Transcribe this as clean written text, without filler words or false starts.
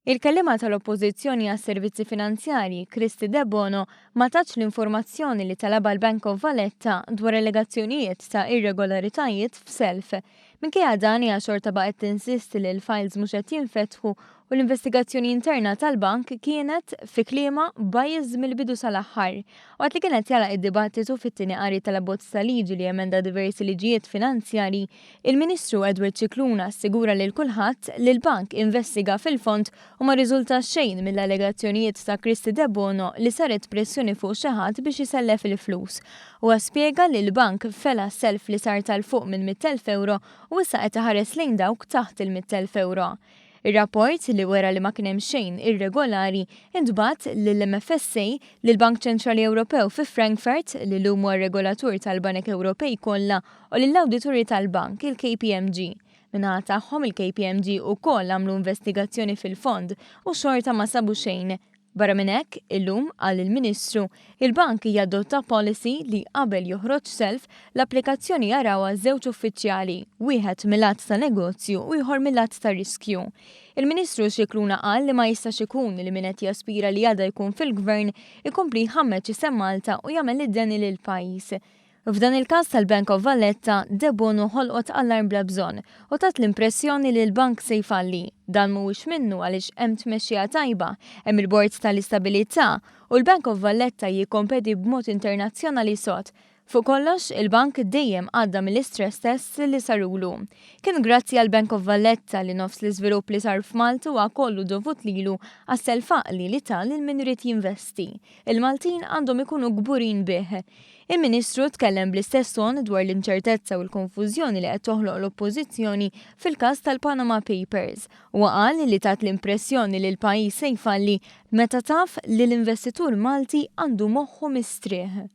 Il-kellima tal-Oppożizzjoni għas-Servizzi Finanzjarji Kristi De Bono ma tatx l-informazzjoni li talaba l-Bank of Valletta dwar allegazzjonijiet ta' irregolaritajiet f'self. Minkejja dan hija xorta baqgħet tinsisti li l-files mhux qed jinfetħu u l-investigazzjoni interna tal-bank kienet fi kliema bajjiż mill-bidu sal-aħħar. Waqt li kienet jalaq id-dibattitu fit-tieni qari tal-abbozz ta' liġi li emenda diversi liġijiet finanzjarji, il-Ministru Edward Cicluna assigura lil kulħadd li l-bank investiga fil-fond u ma riżulta xejn mill-allegazzjonijiet ta' Kristi De Bono li saret pressjoni fuq xi ħadd biex isellef il-flus. U spjega li l-bank fela self li sar tal-fuq minn 100,000 euro u issa qed iħares lejn dawk taħt il-100,000 euro. Ir-rapport li wera li ma kien hemm xejn irregolari intbagħat lill-MFSA lill-Bank Ċentrali Ewropew fi Frankfurt li huwa regolatur tal-Banek Ewropej kollha u lill-Awdituri tal-Bank il-KPMG. Minħa tagħhom il-KPMG wkoll għamlu investigazzjoni fil-fond u xorta ma sabu xejn. Barra minn hekk, illum qal il-Ministru, il-bank jadotta policy li qabel joħroġ self l-applikazzjoni jarawha żewġ uffiċjali, wieħed mill-att ta' negozju u ieħor mill-att ta' riskju. Il-Ministru Cicluna qal li ma jistax ikun li min qed jaspira li għadha jkun fil-Gvern ikompli jħammeġ isem Malta u jagħmel id-deni lill-pajjiż. F'dan il-każ tal-Bank of Valletta, De Bono ħolqot allarm bla bżonn u tat l-impressjoni li l-bank se jfalli. Dan mhuwiex minnu għaliex hemm tmexxija tajba, hemm il-Bord tal-Istabilità u l-Bank of Valletta jikkompeti b'mod internazzjonali sod. Fuq kollox, il-bank dejjem għadda mill-istress test li sarulu. Kien grazzi għal Bank of Valletta li nofs l-iżvilupp li sar f'Malta huwa kollu dovut lilu għas-selfaqli li tal il-min irid jinvesti. Il-Maltin għandhom ikunu gburin bih. Il-Ministru tkellem bl-istess ton dwar l-inċertezza u l-konfużjoni li qed toħloq l-Oppożizzjoni fil-każ tal-Panama Papers u qal li tat l-impressjoni li l-pajjiż se jfalli meta taf li l-investitur Malti għandu moħħu mistrieħ.